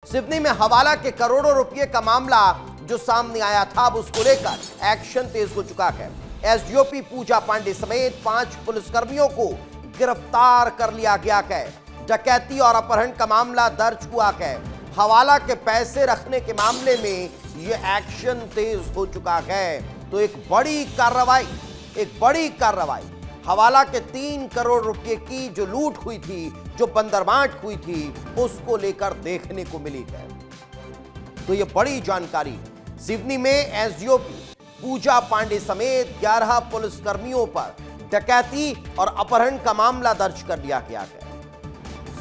सिवनी में हवाला के करोड़ों रुपए का मामला जो सामने आया था, अब उसको लेकर एक्शन तेज हो चुका है। एसडीओपी पूजा पांडे समेत 5 पुलिसकर्मियों को गिरफ्तार कर लिया गया है। डकैती और अपहरण का मामला दर्ज हुआ है। हवाला के पैसे रखने के मामले में यह एक्शन तेज हो चुका है। तो एक बड़ी कार्रवाई हवाला के 3 करोड़ रुपए की जो लूट हुई थी, जो बंदरबांट हुई थी, उसको लेकर देखने को मिली है। तो यह बड़ी जानकारी। सिवनी में एसडीओपी पूजा पांडे समेत 11 पुलिसकर्मियों पर डकैती और अपहरण का मामला दर्ज कर लिया गया है।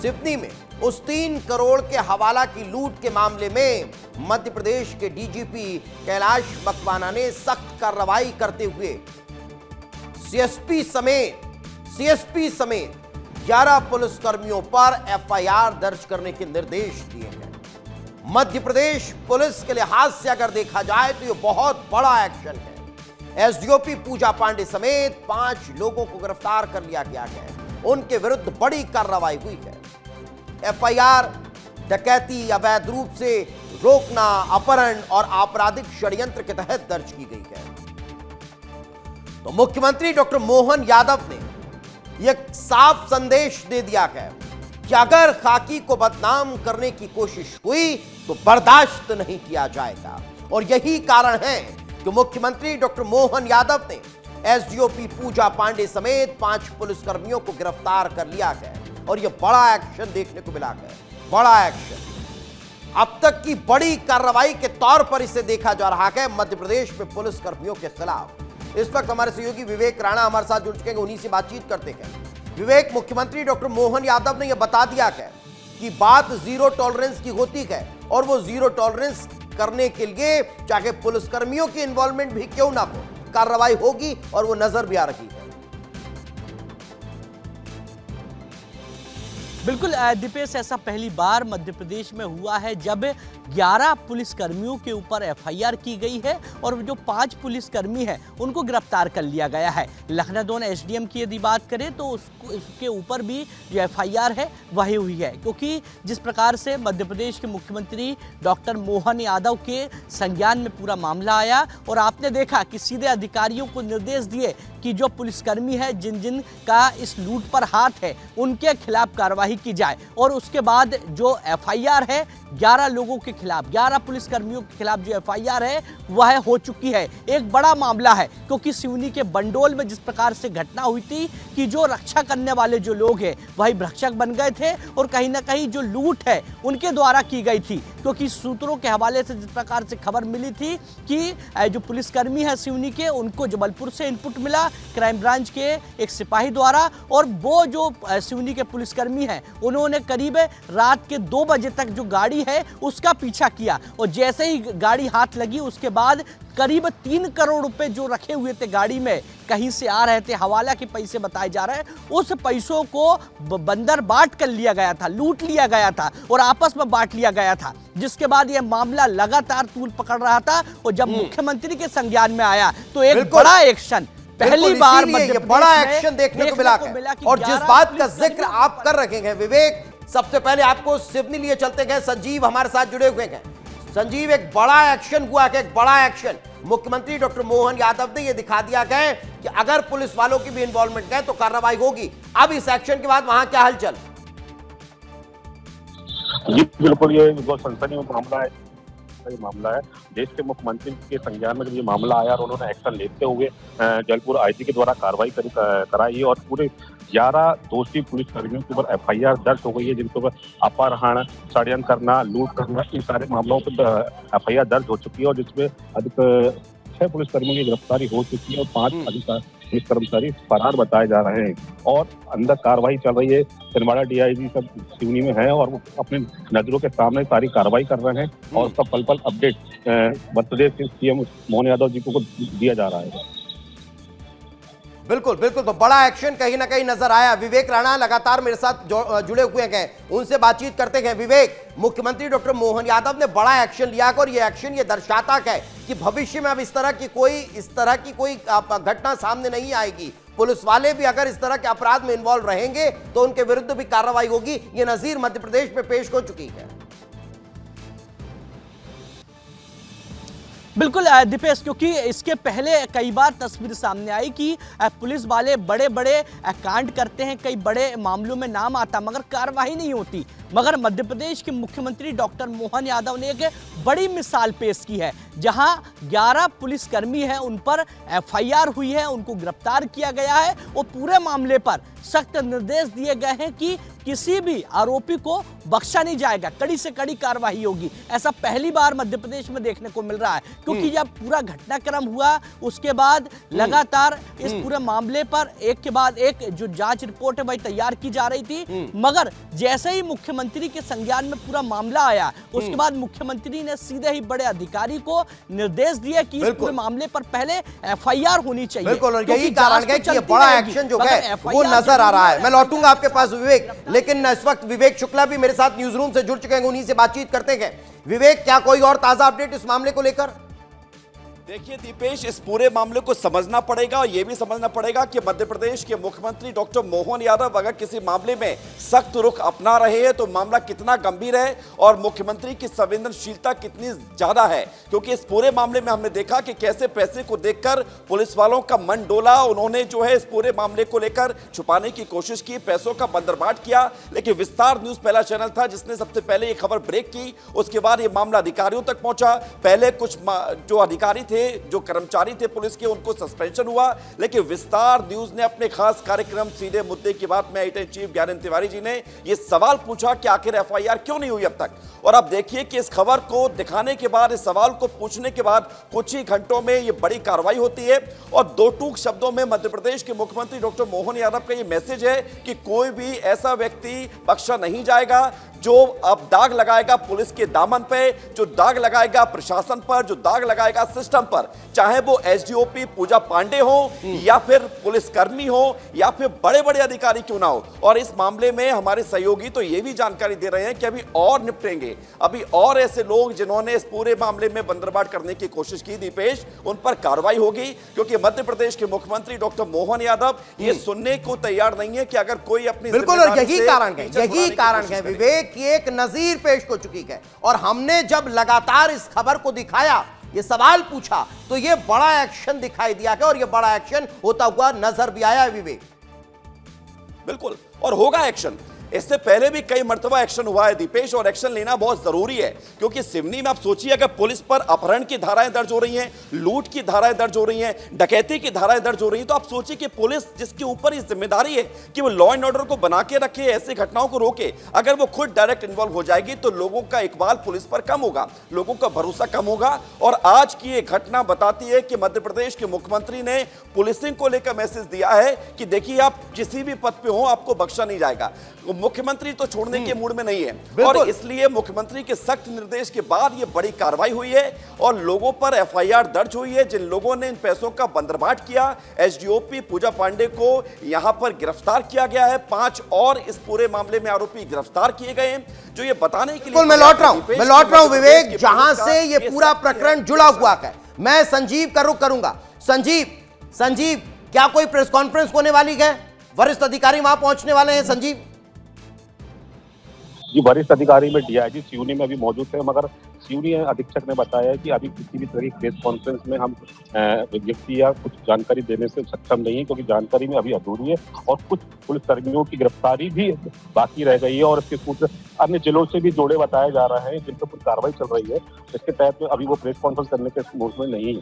सिवनी में उस 3 करोड़ के हवाला की लूट के मामले में मध्य प्रदेश के डीजीपी कैलाश मकवाना ने सख्त कार्रवाई करते हुए सीएसपी समेत 11 पुलिसकर्मियों पर एफआईआर दर्ज करने के निर्देश दिए हैं। मध्य प्रदेश पुलिस के लिहाज से अगर देखा जाए तो यह बहुत बड़ा एक्शन है। एसडीओपी पूजा पांडे समेत 5 लोगों को गिरफ्तार कर लिया गया है। उनके विरुद्ध बड़ी कार्रवाई हुई है। एफआईआर डकैती, अवैध रूप से रोकना, अपहरण और आपराधिक षड्यंत्र के तहत दर्ज की गई है। तो मुख्यमंत्री डॉक्टर मोहन यादव ने यह साफ संदेश दे दिया है कि अगर खाकी को बदनाम करने की कोशिश हुई तो बर्दाश्त नहीं किया जाएगा। और यही कारण है कि मुख्यमंत्री डॉक्टर मोहन यादव ने एसडीओपी पूजा पांडे समेत 5 पुलिसकर्मियों को गिरफ्तार कर लिया है। और यह बड़ा एक्शन देखने को मिला है, बड़ा एक्शन। अब तक की बड़ी कार्रवाई के तौर पर इसे देखा जा रहा है मध्य प्रदेश में पुलिसकर्मियों के खिलाफ। इस वक्त हमारे सहयोगी विवेक राणा हमारे साथ जुड़ चुके हैं, उन्हीं से बातचीत करते हैं। विवेक, मुख्यमंत्री डॉक्टर मोहन यादव ने यह बता दिया है कि बात जीरो टॉलरेंस की होती है और वो जीरो टॉलरेंस करने के लिए चाहे पुलिसकर्मियों की इन्वॉल्वमेंट भी क्यों ना हो, कार्रवाई होगी और वो नजर भी आ रही है। बिल्कुल दीपेश, ऐसा पहली बार मध्य प्रदेश में हुआ है जब 11 पुलिसकर्मियों के ऊपर एफआईआर की गई है और जो 5 पुलिसकर्मी हैं उनको गिरफ्तार कर लिया गया है। लखनऊ एसडीएम की यदि बात करें तो उसके ऊपर भी जो एफआईआर है वही हुई है, क्योंकि जिस प्रकार से मध्य प्रदेश के मुख्यमंत्री डॉक्टर मोहन यादव के संज्ञान में पूरा मामला आया और आपने देखा कि सीधे अधिकारियों को निर्देश दिए कि जो पुलिसकर्मी है, जिन जिन का इस लूट पर हाथ है, उनके खिलाफ कार्रवाई की जाए। और उसके बाद जो एफआईआर है 11 लोगों के खिलाफ, 11 पुलिसकर्मियों के खिलाफ जो एफआईआर है वह हो चुकी है। एक बड़ा मामला है, क्योंकि सिवनी के बंडोल में जिस प्रकार से घटना हुई थी कि जो रक्षा करने वाले जो लोग हैं वही भक्षक बन गए थे और कहीं ना कहीं जो लूट है उनके द्वारा की गई थी। क्योंकि सूत्रों के हवाले से जिस प्रकार से खबर मिली थी कि जो पुलिसकर्मी है सिवनी के, उनको जबलपुर से इनपुट मिला क्राइम ब्रांच के एक सिपाही द्वारा, और वो जो सिवनी के पुलिसकर्मी हैं उन्होंने करीब रात के 2 बजे तक जो गाड़ी है उसका पीछा किया और जैसे ही गाड़ी हाथ लगी उसके बाद करीब 3 करोड़ रुपए जो रखे हुए थे गाड़ी में, कहीं से आ रहे थे, हवाला के पैसे बताए जा रहे हैं, उस पैसों को बंदर बांट कर लिया गया था, लूट लिया गया था और आपस में बांट लिया गया था। जिसके बाद यह मामला लगातार तूल पकड़ रहा था और जब मुख्यमंत्री के संज्ञान में आया तो एक बड़ा एक्शन, पहली बार बड़ा एक्शन देखने को मिला है। और जिस बात का जिक्र आप कर रहे हैं विवेक, सबसे पहले आपको सिवनी लिए चलते गए, संजीव हमारे साथ जुड़े हुए हैं। संजीव, एक बड़ा एक्शन हुआ है, एक बड़ा एक्शन। मुख्यमंत्री डॉक्टर मोहन यादव ने यह दिखा दिया है कि अगर पुलिस वालों की भी इन्वॉल्वमेंट है तो कार्रवाई होगी। अब इस एक्शन के बाद वहां क्या हलचल? जी बिल्कुल, ये बहुत सनसनी मामला है। देश के मुख्यमंत्री के संज्ञान में जब ये मामला आया और उन्होंने एक्शन लेते हुए जलपुर आईजी के द्वारा कार्रवाई कराई और पूरे 11 दोषी पुलिसकर्मियों के ऊपर एफआईआर दर्ज हो गई है, जिनके ऊपर अपहरण, षड्यंत्र करना, लूट करना, इन सारे मामलों पर एफआईआर दर्ज हो चुकी है और जिसमें अधिक 6 पुलिसकर्मियों की गिरफ्तारी हो चुकी है और 5 पुलिस कर्मचारी फरार बताए जा रहे हैं और अंदर कार्रवाई चल रही है। छिंदवाड़ा डीआईजी सब सिवनी में है और वो अपने नजरों के सामने सारी कार्रवाई कर रहे हैं और उसका पल पल अपडेट मध्य प्रदेश के सीएम मोहन यादव जी को दिया जा रहा है। बिल्कुल बिल्कुल, तो बड़ा एक्शन कहीं ना कहीं नजर आया। विवेक राणा लगातार मेरे साथ जुड़े हुए हैं, उनसे बातचीत करते हैं। विवेक, मुख्यमंत्री डॉक्टर मोहन यादव ने बड़ा एक्शन लिया और ये एक्शन ये दर्शाता है कि भविष्य में अब इस तरह की कोई घटना सामने नहीं आएगी। पुलिस वाले भी अगर इस तरह के अपराध में इन्वॉल्व रहेंगे तो उनके विरुद्ध भी कार्रवाई होगी। ये नजीर मध्य प्रदेश में पेश हो चुकी है। बिल्कुल दीपेश, क्योंकि इसके पहले कई बार तस्वीर सामने आई कि पुलिस वाले बड़े बड़े कांड करते हैं, कई बड़े मामलों में नाम आता मगर कार्रवाई नहीं होती। मगर मध्य प्रदेश के मुख्यमंत्री डॉक्टर मोहन यादव ने एक बड़ी मिसाल पेश की है, जहां 11 पुलिसकर्मी हैं उन पर एफआईआर हुई है, उनको गिरफ्तार किया गया है और पूरे मामले पर सख्त निर्देश दिए गए हैं कि किसी भी आरोपी को बख्शा नहीं जाएगा, कड़ी से कड़ी कार्रवाई होगी। ऐसा पहली बार मध्य प्रदेश में देखने को मिल रहा है, क्योंकि जब पूरा घटनाक्रम हुआ उसके बाद लगातार इस पूरे मामले पर एक के बाद एक जो जांच रिपोर्ट है वही तैयार की जा रही थी। मगर जैसे ही मुख्यमंत्री के संज्ञान में पूरा मामला आया, उसके बाद मुख्यमंत्री ने सीधे ही बड़े अधिकारी को निर्देश दिए कि इस पूरे मामले पर पहले एफआईआर होनी चाहिए। बिल्कुल, और यही कारण है कि ये बड़ा एक्शन जो है वो नजर आ रहा है। मैं लौटूंगा आपके पास विवेक, लेकिन इस वक्त विवेक शुक्ला भी मेरे साथ न्यूज रूम से जुड़ चुके हैं, उन्हीं से बातचीत करते हैं। विवेक, क्या कोई और ताजा अपडेट इस मामले को लेकर? देखिए दीपेश, इस पूरे मामले को समझना पड़ेगा और यह भी समझना पड़ेगा कि मध्य प्रदेश के मुख्यमंत्री डॉक्टर मोहन यादव अगर किसी मामले में सख्त रुख अपना रहे हैं तो मामला कितना गंभीर है और मुख्यमंत्री की संवेदनशीलता कितनी ज्यादा है। क्योंकि इस पूरे मामले में हमने देखा कि कैसे पैसे को देखकर पुलिस वालों का मन डोला, उन्होंने जो है इस पूरे मामले को लेकर छुपाने की कोशिश की, पैसों का बंदरबाट किया। लेकिन विस्तार न्यूज पहला चैनल था जिसने सबसे पहले यह खबर ब्रेक की, उसके बाद यह मामला अधिकारियों तक पहुंचा। पहले कुछ जो अधिकारी थे, जो कर्मचारी थे पुलिस के, उनको सस्पेंशन हुआ। लेकिन विस्तार न्यूज ने अपने खास कार्यक्रम सीधे मुद्दे की बात में एडिटर चीफ ज्ञानेंद्र तिवारी जी ने यह सवाल पूछा कि आखिर एफआईआर क्यों नहीं हुई अब तक। और अब देखिए कि इस खबर को दिखाने के बाद, इस सवाल को पूछने के बाद कुछ ही घंटों में यह बड़ी कार्रवाई होती है और दो टूक शब्दों में मध्य प्रदेश के मुख्यमंत्री डॉक्टर मोहन यादव का यह मैसेज है कि कोई भी ऐसा व्यक्ति बख्शा नहीं जाएगा जो अब दाग लगाएगा पुलिस के दामन पे, जो दाग लगाएगा प्रशासन पर, जो दाग लगाएगा सिस्टम पर, चाहे वो एसडीओपी पूजा पांडे हो या फिर पुलिसकर्मी हो या फिर बड़े बड़े अधिकारी क्यों ना हो। और इस मामले में हमारे सहयोगी तो ये भी जानकारी दे रहे हैं कि अभी और निपटेंगे, अभी और ऐसे लोग जिन्होंने इस पूरे मामले में बंदरबाट करने की कोशिश की दीपेश, उन पर कार्रवाई होगी। क्योंकि मध्य प्रदेश के मुख्यमंत्री डॉक्टर मोहन यादव ये सुनने को तैयार नहीं है कि अगर कोई अपनी बिल्कुल, और यही कारण है विवेक की एक नजीर पेश हो चुकी है। और हमने जब लगातार इस खबर को दिखाया, ये सवाल पूछा, तो ये बड़ा एक्शन दिखाई दिया है और ये बड़ा एक्शन होता हुआ नजर भी आया है विवेक। बिल्कुल, और होगा एक्शन। इससे पहले भी कई मर्तबा एक्शन हुआ है दीपेश, और एक्शन लेना बहुत जरूरी है। क्योंकि सिवनी में आप सोचिए अगर पुलिस पर अपहरण की धाराएं दर्ज हो रही हैं, लूट की धाराएं दर्ज हो रही हैं, डकैती की धाराएं दर्ज हो रही हैं, तो आप सोचिए कि पुलिस जिसके ऊपर ये जिम्मेदारी है कि वो लॉ एंड ऑर्डर को बना के रखे, ऐसी घटनाओं को रोके, अगर वो खुद डायरेक्ट इन्वॉल्व हो जाएगी तो लोगों का इकबाल पुलिस पर कम होगा, लोगों का भरोसा कम होगा। और आज की ये घटना बताती है कि मध्य प्रदेश के मुख्यमंत्री ने पुलिसिंग को लेकर मैसेज दिया है कि देखिए आप किसी भी पद पे हो, आपको बख्शा नहीं जाएगा। मुख्यमंत्री तो छोड़ने के मूड में नहीं है और इसलिए मुख्यमंत्री के सख्त निर्देश के बाद ये बड़ी कार्रवाई हुई है और लोगों पर एफआईआर दर्ज हुई है जिन लोगों ने इन पैसों का बंदरबाट किया। एसडीओपी पूजा पांडे को यहां पर गिरफ्तार किया गया है, 5 और इस पूरे मामले में आरोपी गिरफ्तार किए गए हैं। जो ये बताने के लिए मैं लौट रहा हूं विवेक, जहां से ये पूरा प्रकरण जुड़ा हुआ है। मैं संजीव का रुख करूंगा। संजीव, क्या कोई प्रेस कॉन्फ्रेंस होने वाली है? वरिष्ठ अधिकारी वहां पहुंचने वाले हैं? संजीव जी, वरिष्ठ अधिकारी में डीआईजी सिवनी में अभी मौजूद है, मगर सिवनी अधीक्षक ने बताया है कि अभी किसी भी तरह की प्रेस कॉन्फ्रेंस में हम व्यक्ति या कुछ जानकारी देने से सक्षम नहीं है, क्योंकि जानकारी में अभी अधूरी है और कुछ पुलिसकर्मियों की गिरफ्तारी भी बाकी रह गई है और इसके कुछ अन्य जिलों से भी जोड़े बताया जा रहे हैं जिन पर कुछ कार्रवाई चल रही है। इसके तहत अभी वो प्रेस कॉन्फ्रेंस करने के मूड में नहीं है।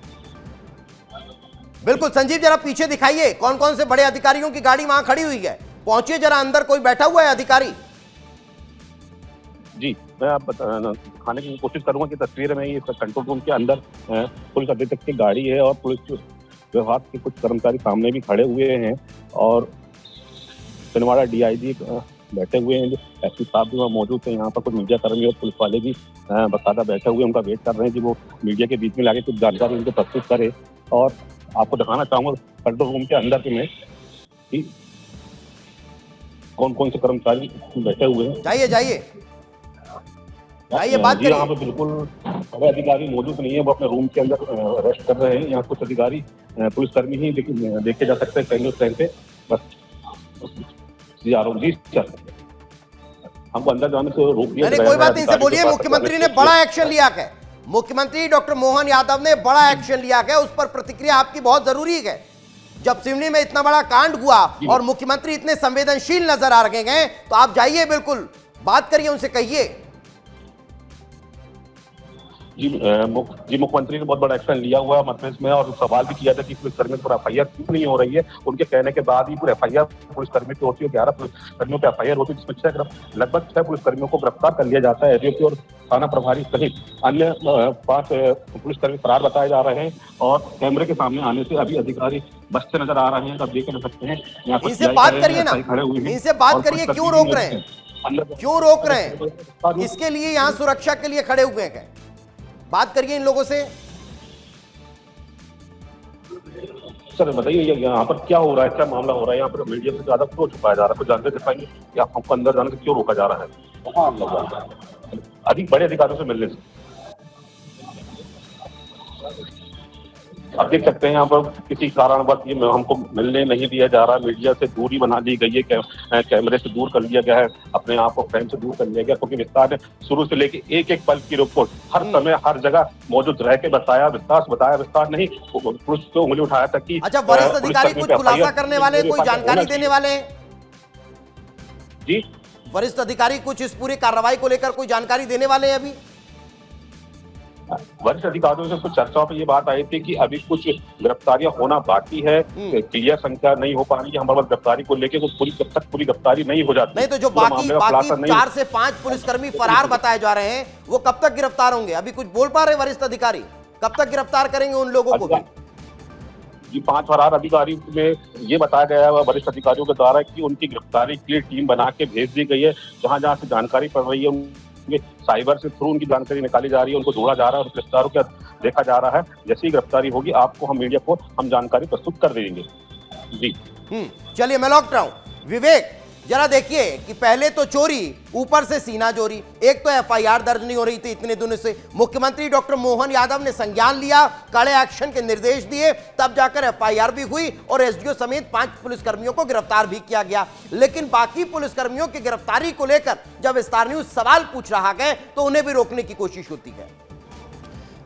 बिल्कुल संजीव, जरा पीछे दिखाइए कौन कौन से बड़े अधिकारियों की गाड़ी वहां खड़ी हुई है। पहुंचिए जरा अंदर, कोई बैठा हुआ है अधिकारी? जी, मैं आप दिखाने की कोशिश करूंगा कि तस्वीर में ये कंट्रोल रूम के अंदर पुलिस अधीक्षक की गाड़ी है और पुलिस विभाग के कुछ कर्मचारी सामने भी खड़े हुए हैं और छिंदवाड़ा डीआईजी बैठे हुए हैं, एसपी साहब भी वहाँ मौजूद हैं। यहाँ पर कुछ मीडिया कर्मी और पुलिस वाले भी बाकायदा बैठे हुए, उनका वेट कर रहे हैं कि वो मीडिया के बीच में लाके कुछ जानकारी उनको प्रस्तुत करे। और आपको दिखाना चाहूंगा कंट्रोल रूम के अंदर में कि कौन कौन से कर्मचारी बैठे हुए हैं। जाइए बात करिए। यहाँ पे बिल्कुल बड़े अधिकारी मौजूद नहीं है, वो अपने रूम के अंदर रेस्ट कर रहे हैं। यहाँ कुछ अधिकारी पुलिसकर्मी ही देखे जा सकते हैं पहले उस टाइम पे। बस हमको अंदर जाने से रोक दिया। कोई बात नहीं, इसे बोलिए मुख्यमंत्री ने बड़ा एक्शन लिया है, मुख्यमंत्री डॉक्टर मोहन यादव ने बड़ा एक्शन लिया गया, उस पर प्रतिक्रिया आपकी बहुत जरूरी है। जब सिवनी में इतना बड़ा कांड हुआ और मुख्यमंत्री इतने संवेदनशील नजर आ रहे हैं, तो आप जाइए, बिल्कुल बात करिए, उनसे कहिए। जी मुख्यमंत्री ने बहुत बड़ा एक्शन लिया हुआ है मध्य प्रदेश में, और सवाल भी किया था कि पुलिसकर्मियों पर एफआईआर क्यों नहीं हो रही है। उनके कहने के बाद ही पूरी एफआईआर पुलिसकर्मी की होती है, 11 पुलिसकर्मियों पर एफआईआर होती है, जिसमें लगभग 6 पुलिसकर्मियों को गिरफ्तार कर लिया जाता है। एसडीओपी और थाना प्रभारी सहित अन्य 5 पुलिसकर्मी फरार बताए जा रहे हैं, और कैमरे के सामने आने से अभी अधिकारी बचते नजर आ रहे हैं। आप देख सकते हैं, इनसे बात करिए ना, इनसे बात करिए, क्यों रोक रहे हैं, क्यों रोक रहे हैं, किसके लिए यहाँ सुरक्षा के लिए खड़े हुए हैं? बात करिए इन लोगों से। सर बताइए यहाँ पर क्या हो रहा है, क्या मामला हो रहा है? यहाँ पर मीडिया से ज्यादा क्यों छुपाया जा रहा है? कुछ जानकारी दिखाएंगे कि आप हमको अंदर जाने से क्यों रोका जा रहा है? अधिक बड़े अधिकारियों से मिलने से। आप देख सकते हैं यहाँ पर किसी कारणवश ये हमको मिलने नहीं दिया जा रहा है। मीडिया से दूरी बना दी गई है, कैमरे से दूर कर लिया गया है, अपने आप को फ्रेम से दूर कर लिया गया, क्योंकि विस्तार ने शुरू से लेके एक पल की रिपोर्ट हर समय हर जगह मौजूद रह के बताया। विस्तार नहीं पुलिस पे उंगली उठाया था कि अच्छा, वरिष्ठ अधिकारी कुछ खुलासा करने वाले, कोई जानकारी देने वाले? जी, वरिष्ठ अधिकारी कुछ इस पूरी कार्रवाई को लेकर कोई जानकारी देने वाले हैं? अभी वरिष्ठ अधिकारियों से कुछ चर्चाओं पे ये बात आई थी कि अभी कुछ गिरफ्तारियां होना बाकी है, क्लियर संख्या नहीं हो पा रही है हमारे पास गिरफ्तारी को लेके, तो जब तक पूरी गिरफ्तारी नहीं हो जाती नहीं, तो जो बाकी 4 से 5 पुलिसकर्मी फरार बताए जा रहे हैं, वो कब तक गिरफ्तार होंगे? अभी कुछ बोल पा रहे वरिष्ठ अधिकारी? कब तक गिरफ्तार करेंगे उन लोगों को भी? जी, 5 फरार अधिकारी में ये बताया गया है वरिष्ठ अधिकारियों के द्वारा कि उनकी गिरफ्तारी के लिए टीम बना के भेज दी गई है। जहां जहां से जानकारी पड़ रही है साइबर से थ्रू उनकी जानकारी निकाली जा रही है, उनको जोड़ा जा रहा है और गिरफ्तारों को देखा जा रहा है। जैसी गिरफ्तारी होगी आपको हम मीडिया को हम जानकारी प्रस्तुत कर देंगे। जी चलिए, मैं लौट रहा हूं। विवेक, जरा देखिए कि पहले तो चोरी, ऊपर से सीना चोरी, एक तो एफआईआर दर्ज नहीं हो रही थी इतने दिनों से। मुख्यमंत्री डॉक्टर मोहन यादव ने संज्ञान लिया, कड़े एक्शन के निर्देश दिए, तब जाकर एफआईआर भी हुई और एसडीओ समेत 5 पुलिसकर्मियों को गिरफ्तार भी किया गया। लेकिन बाकी पुलिसकर्मियों की गिरफ्तारी को लेकर जब स्टार न्यूज सवाल पूछ रहा है, तो उन्हें भी रोकने की कोशिश होती है।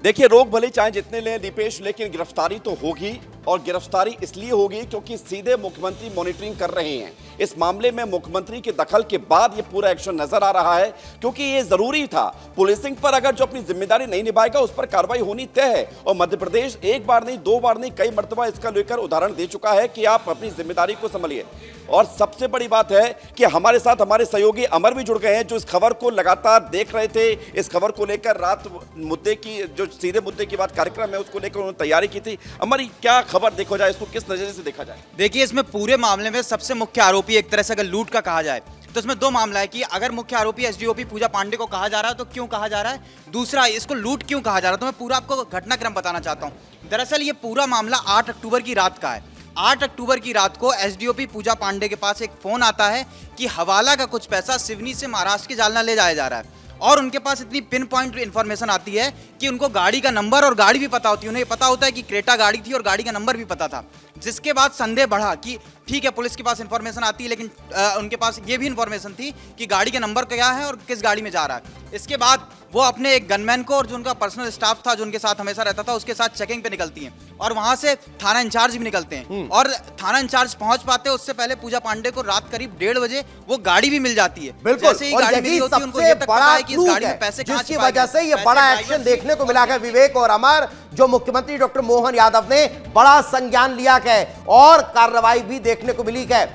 देखिए, रोक भले चाहे जितने लें दीपेश, लेकिन गिरफ्तारी तो होगी, और गिरफ्तारी इसलिए होगी क्योंकि सीधे मुख्यमंत्री मॉनिटरिंग कर रहे हैं। इस मामले में मुख्यमंत्री के दखल के बाद ये पूरा एक्शन नजर आ रहा है, क्योंकि ये जरूरी था। पुलिसिंग पर अगर जो अपनी जिम्मेदारी नहीं निभाएगा उस पर कार्रवाई होनी तय है, और मध्य प्रदेश एक बार नहीं, 2 बार नहीं, कई मर्तबा इसका लेकर उदाहरण दे चुका है कि आप अपनी जिम्मेदारी को संभालिए। और सबसे बड़ी बात है कि हमारे साथ हमारे सहयोगी अमर भी जुड़ गए हैं, जो इस खबर को लगातार देख रहे थे। इस खबर को लेकर रात मुद्दे की, जो सीधे मुद्दे की बात कार्यक्रम है, उसको लेकर उन्होंने तैयारी की थी। अमर, क्या खबर देखा जाए, इसको किस नजरिए से देखा जाए? देखिए, इसमें पूरे मामले में सबसे मुख्य आरोपी एक तरह से अगर लूट का कहा जाए तो इसमें 2 मामला है कि अगर मुख्य आरोपी एसडीओपी पूजा पांडे को कहा जा रहा है तो क्यों कहा जा रहा है, दूसरा इसको लूट क्यों कहा जा रहा है। तो मैं पूरा आपको घटनाक्रम बताना चाहता हूं। दरअसल ये पूरा मामला 8 अक्टूबर की रात का है। 8 अक्टूबर की रात को एसडीओपी पूजा पांडे के पास एक फोन आता है कि हवाला का कुछ पैसा सिवनी से महाराष्ट्र के जालना ले जाया जा रहा है, और उनके पास इतनी पिन पॉइंट इन्फॉर्मेशन आती है कि उनको गाड़ी का नंबर और गाड़ी भी पता होती है। उन्हें पता होता है कि क्रेटा गाड़ी थी और गाड़ी का नंबर भी पता था, जिसके बाद संदेह बढ़ा कि ठीक है, पुलिस के पास इन्फॉर्मेशन आती है, लेकिन उनके पास ये भी इन्फॉर्मेशन थी कि गाड़ी का नंबर क्या है और किस गाड़ी में जा रहा है। इसके बाद वो अपने एक गनमैन को और जो उनका पर्सनल स्टाफ था, जो उनके साथ हमेशा रहता था, उसके साथ चेकिंग पे निकलती हैं, और वहां से थाना इंचार्ज भी निकलते हैं। और थाना इंचार्ज पहुंच पाते हैं उससे पहले पूजा पांडे को रात करीब 1:30 बजे वो गाड़ी भी मिल जाती है। जैसे ही गाड़ी मिली होती है, उनको ये तक पता है कि इस गाड़ी में पैसे जिसकी वजह से ये बड़ा एक्शन देखने को मिला है। विवेक और अमर, जो मुख्यमंत्री डॉक्टर मोहन यादव ने बड़ा संज्ञान लिया है और कार्रवाई भी देखने को मिली है।